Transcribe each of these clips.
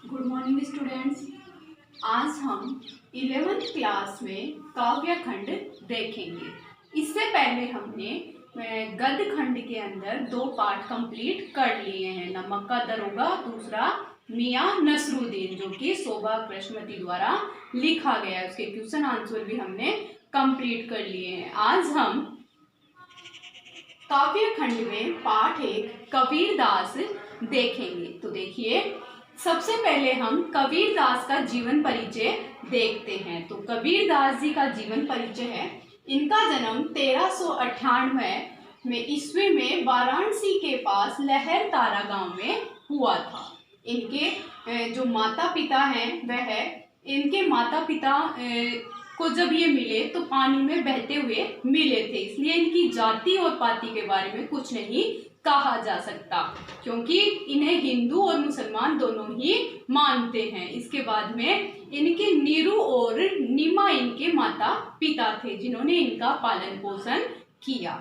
Good morning students. आज हम 11th class में काव्य खंड देखेंगे। इससे पहले हमने गद्य खंड के अंदर 2 पार्ट कंप्लीट कर लिए हैं। नमक का दरोगा, दूसरा मियां नसरुद्दीन, जो कि शोभा कृष्णमती द्वारा लिखा गया है। उसके क्वेश्चन आंसर भी हमने कंप्लीट कर लिए हैं। आज हम काव्य खंड में पार्ट 1 कबीरदास देखेंगे। तो देखिए, सबसे पहले हम कबीरदास का जीवन परिचय देखते हैं। तो कबीरदास जी का जीवन परिचय है। इनका जन्म 1398 में ईस्वी में वाराणसी के पास लहर तारा गांव में हुआ था। इनके जो माता पिता हैं वह इनके माता पिता को जब ये मिले तो पानी में बहते हुए मिले थे, इसलिए इनकी जाति और पाति के बारे में कुछ नहीं कहा जा सकता, क्योंकि इन्हें हिंदू और मुसलमान दोनों ही मानते हैं। इसके बाद में इनके नीरू और नीमा इनके माता पिता थे, जिन्होंने इनका पालन पोषण किया।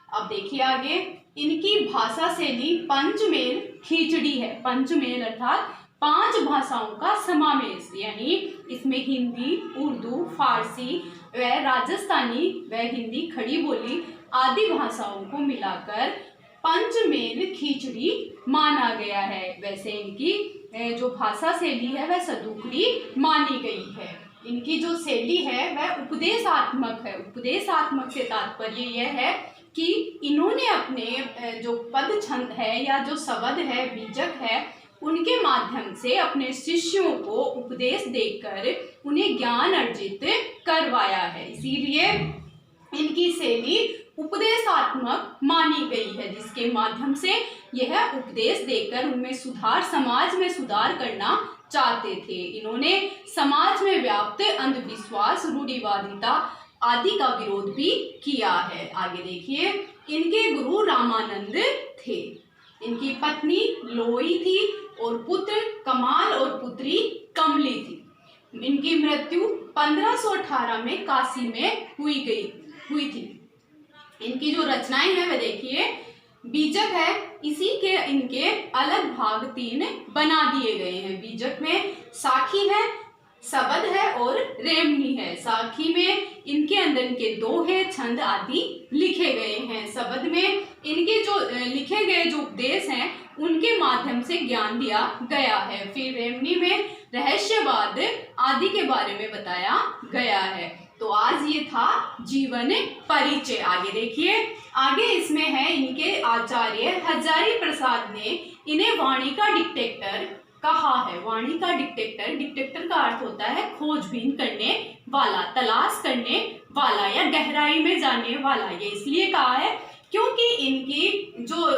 अब देखिए आगे, इनकी भाषा शैली पंचमेल खिचड़ी है। पंचमेल अर्थात 5 भाषाओं का समावेश, यानी इसमें हिंदी, उर्दू, फारसी व राजस्थानी व हिंदी खड़ी बोली आदि भाषाओं को मिलाकर पंचमेल खिचड़ी माना गया है। वैसे इनकी जो भाषा शैली है वह सदुकड़ी मानी गई है। इनकी जो शैली है वह उपदेशात्मक है। उपदेशात्मक से तात्पर्य यह है कि इन्होंने अपने जो पद छंद है या जो शब्द है, बीजक है, उनके माध्यम से अपने शिष्यों को उपदेश देकर उन्हें ज्ञान अर्जित करवाया है। इसीलिए इनकी शैली उपदेशात्मक मानी गई है, जिसके माध्यम से यह उपदेश देकर उनमें सुधार, समाज में सुधार करना चाहते थे। इन्होंने समाज में व्याप्त अंधविश्वास, रूढ़िवादिता आदि का विरोध भी किया है। आगे देखिए, इनके गुरु रामानंद थे। इनकी पत्नी लोई थी और पुत्र कमाल और पुत्री कमली थी। इनकी मृत्यु 1518 में काशी में हुई थी। इनकी जो रचनाएं हैं वह देखिए, बीजक है, इसी के इनके अलग भाग 3 बना दिए गए हैं। बीजक में साखी है, शबद है और रेमनी है। साखी में इनके अंदर इनके दोहे, छंद आदि लिखे गए हैं। शबद में इनके जो लिखे गए जो उपदेश हैं उनके माध्यम से ज्ञान दिया गया है। फिर रेमनी में रहस्यवाद आदि के बारे में बताया गया है। तो आज ये था जीवन परिचय। आगे देखिए, आगे इसमें है इनके आचार्य हजारी प्रसाद ने इन्हें वाणी का डिक्टेटर कहा है। वाणी का डिक्टेटर, डिक्टेटर का अर्थ होता है खोजबीन करने वाला, तलाश करने वाला या गहराई में जाने वाला। ये इसलिए कहा है क्योंकि इनकी जो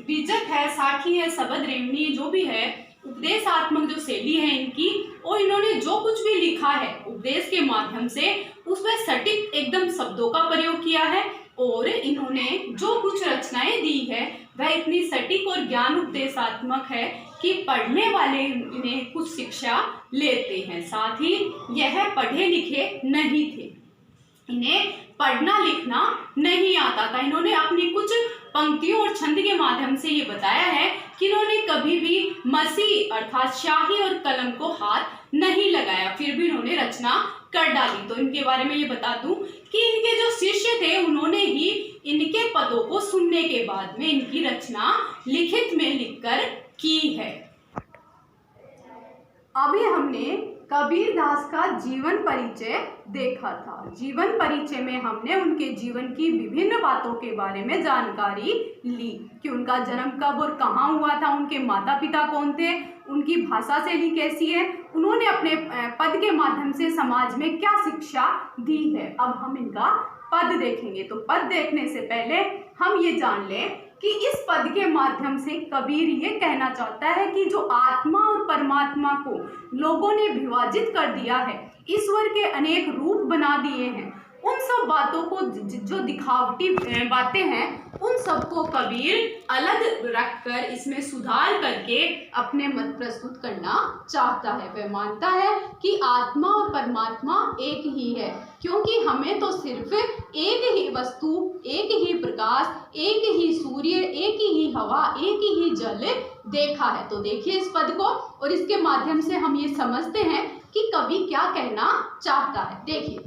बीजक है, साखी है, शबद, रेमनी जो भी है, उपदेशात्मक जो शैली है इनकी, और इन्होंने जो कुछ भी लिखा है उपदेश के माध्यम से उसमें सटीक एकदम शब्दों का प्रयोग किया है, और इन्होंने जो कुछ रचनाएं दी है वह इतनी सटीक और ज्ञान उपदेशात्मक है कि पढ़ने वाले इन्हें कुछ शिक्षा लेते हैं। साथ ही यह पढ़े लिखे नहीं थे, इन्हें पढ़ना लिखना नहीं आता था। इन्होंने अपनी कुछ पंक्तियों और छंद के माध्यम से ये बताया है कि इन्होंने कभी भी मसी अर्थात शाही और कलम को हाथ नहीं लगाया, फिर भी इन्होंने रचना कर डाली। तो इनके बारे में ये बता दूं कि इनके जो शिष्य थे उन्होंने ही इनके पदों को सुनने के बाद में इनकी रचना लिखित में लिखकर की है। अभी हमने कबीरदास का जीवन परिचय देखा था। जीवन परिचय में हमने उनके जीवन की विभिन्न बातों के बारे में जानकारी ली कि उनका जन्म कब और कहाँ हुआ था, उनके माता पिता कौन थे, उनकी भाषा शैली कैसी है, उन्होंने अपने पद के माध्यम से समाज में क्या शिक्षा दी है। अब हम इनका पद देखेंगे। तो पद देखने से पहले हम ये जान लें कि इस पद के माध्यम से कबीर ये कहना चाहता है कि जो आत्मा और परमात्मा को लोगों ने विभाजित कर दिया है, ईश्वर के अनेक रूप बना दिए हैं, उन सब बातों को जो दिखावटी बातें हैं उन सबको कबीर अलग रखकर इसमें सुधार करके अपने मत प्रस्तुत करना चाहता है। वह मानता है कि आत्मा और परमात्मा एक ही है, क्योंकि हमें तो सिर्फ एक ही वस्तु, एक ही प्रकाश, एक ही सूर्य, एक ही हवा, एक ही जल देखा है। तो देखिए इस पद को, और इसके माध्यम से हम ये समझते हैं कि कवि क्या कहना चाहता है। देखिए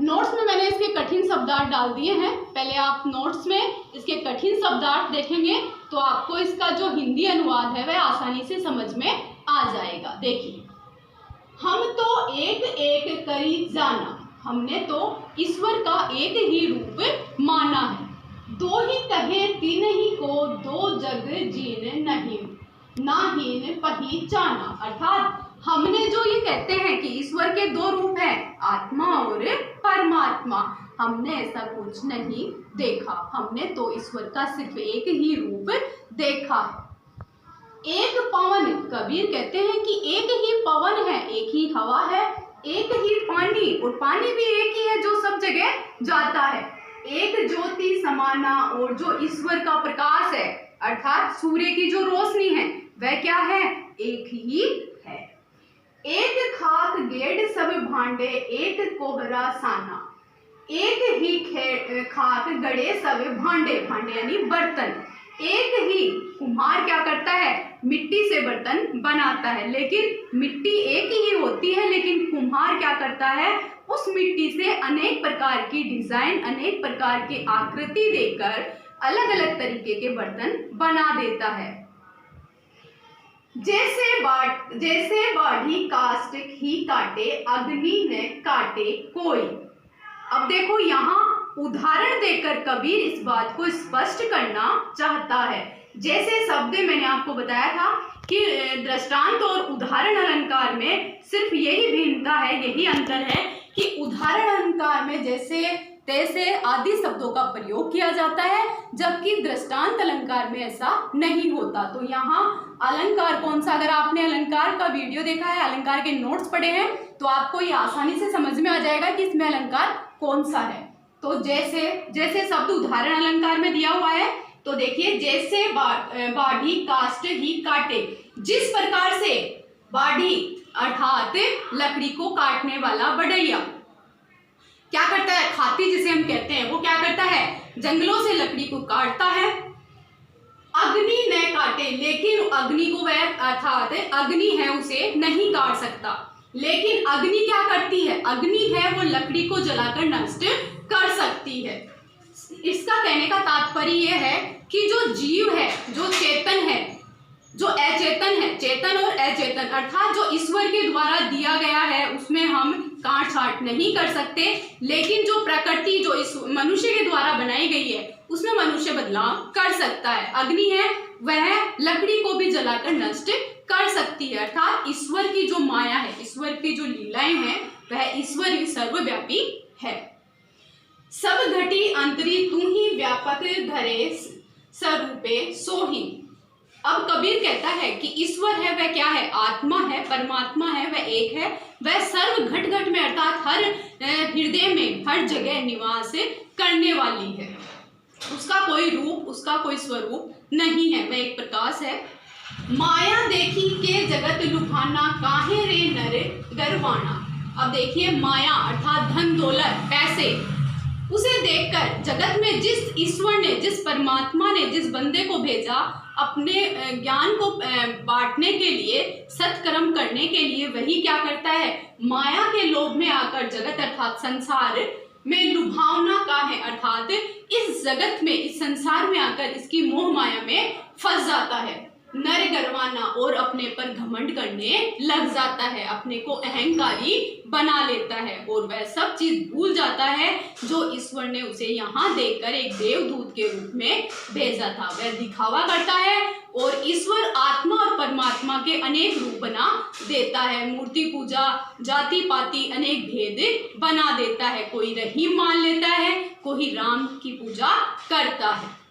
नोट्स में मैंने इसके कठिन शब्दार्थ डाल दिए हैं। पहले आप नोट्स में इसके कठिन शब्दार्थ देखेंगे तो आपको इसका जो हिंदी अनुवाद है वह आसानी से समझ में आ जाएगा। देखिए हम तो एक एक करी जाना, हमने तो ईश्वर का एक ही रूप माना है। दो ही कहे तीन ही को, दो जग जीन नहीं, ना हीन पहचाना। अर्थात हमने जो ये कहते हैं कि ईश्वर के दो रूप हैं, आत्मा और परमात्मा, हमने ऐसा कुछ नहीं देखा। हमने तो ईश्वर का सिर्फ एक ही रूप देखा है। एक पवन, कबीर कहते हैं कि एक ही पवन है, एक ही हवा है, एक ही पानी, और पानी भी एक ही है जो सब जगह जाता है। एक ज्योति समाना, और जो ईश्वर का प्रकाश है अर्थात सूर्य की जो रोशनी है वह क्या है, एक ही है। एक खाक गेड़ सब भांडे, एक कोहरा साना, एक ही खाक गड़े सब भांडे, भांडे यानी बर्तन। एक ही कुम्हार क्या करता है, मिट्टी से बर्तन बनाता है, लेकिन मिट्टी एक ही होती है, लेकिन कुम्हार क्या करता है, उस मिट्टी से अनेक प्रकार की डिजाइन, अनेक प्रकार की आकृति देकर अलग अलग तरीके के बर्तन बना देता है। जैसे बाढ़ी काष्ठ ही काटे, अग्नि ने काटे कोई। अब देखो यहाँ उदाहरण देकर कबीर इस बात को स्पष्ट करना चाहता है। जैसे शब्द मैंने आपको बताया था कि दृष्टांत और उदाहरण अलंकार में सिर्फ यही भिन्नता है, यही अंतर है कि उदाहरण अलंकार में जैसे तैसे आदि शब्दों का प्रयोग किया जाता है, जबकि दृष्टांत अलंकार में ऐसा नहीं होता। तो यहाँ अलंकार कौन सा, अगर आपने अलंकार का वीडियो देखा है, अलंकार के नोट्स पढ़े हैं, तो आपको ये आसानी से समझ में आ जाएगा कि इसमें अलंकार कौन सा है। तो जैसे शब्द उदाहरण अलंकार में दिया हुआ है, तो देखिए जैसे बाढ़ी काष्ठ ही काटे, जिस प्रकार से बाढ़ी अर्थात लकड़ी को काटने वाला बढ़ैया क्या करता है, खाती जिसे हम कहते हैं, वो क्या करता है, जंगलों से लकड़ी को काटता है। अग्नि न काटे, लेकिन अग्नि को वह अर्थात अग्नि है उसे नहीं काट सकता, लेकिन अग्नि क्या करती है, अग्नि है वो लकड़ी को जलाकर नष्ट कर सकती है। इसका कहने का तात्पर्य यह है कि जो जीव है, जो चेतन है, जो अचेतन है, चेतन और अचेतन अर्थात जो ईश्वर के द्वारा दिया गया है उसमें हम काट छाट नहीं कर सकते, लेकिन जो प्रकृति जो इस मनुष्य के द्वारा बनाई गई है उसमें मनुष्य बदलाव कर सकता है। अग्नि है वह लकड़ी को भी जलाकर नष्ट कर सकती है, अर्थात ईश्वर की जो माया है, ईश्वर की जो लीलाएं हैं वह ईश्वर ही सर्वव्यापी है। सब घटी अंतरी तू ही व्यापक धरे स्वरूपे सोही। अब कबीर कहता है कि ईश्वर है वह क्या है, आत्मा है, परमात्मा है वह एक है, वह सर्व घट घट में अर्थात हर हृदय में हर जगह निवास करने वाली है। उसका कोई रूप, उसका कोई स्वरूप नहीं है, वह एक प्रकाश है। माया देखी के जगत लुभाना, काहे रे नर गरवाना। अब देखिए माया अर्थात धन दौलत पैसे, उसे देखकर जगत में जिस ईश्वर ने, जिस परमात्मा ने जिस बंदे को भेजा अपने ज्ञान को बांटने के लिए, सत्कर्म करने के लिए, वही क्या करता है, माया के लोभ में आकर जगत अर्थात संसार में लुभावना का है, अर्थात इस जगत में, इस संसार में आकर इसकी मोह माया में फंस जाता है, नर गरवाना और अपने पर घमंड करने लग जाता है, अपने को अहंकारी बना लेता है और वह सब चीज भूल जाता है जो ईश्वर ने उसे यहाँ देकर एक देवदूत के रूप में भेजा था। वह दिखावा करता है और ईश्वर आत्मा और परमात्मा के अनेक रूप बना देता है, मूर्ति पूजा, जाति पाति अनेक भेद बना देता है। कोई रहीम मान लेता है, कोई राम की पूजा करता है।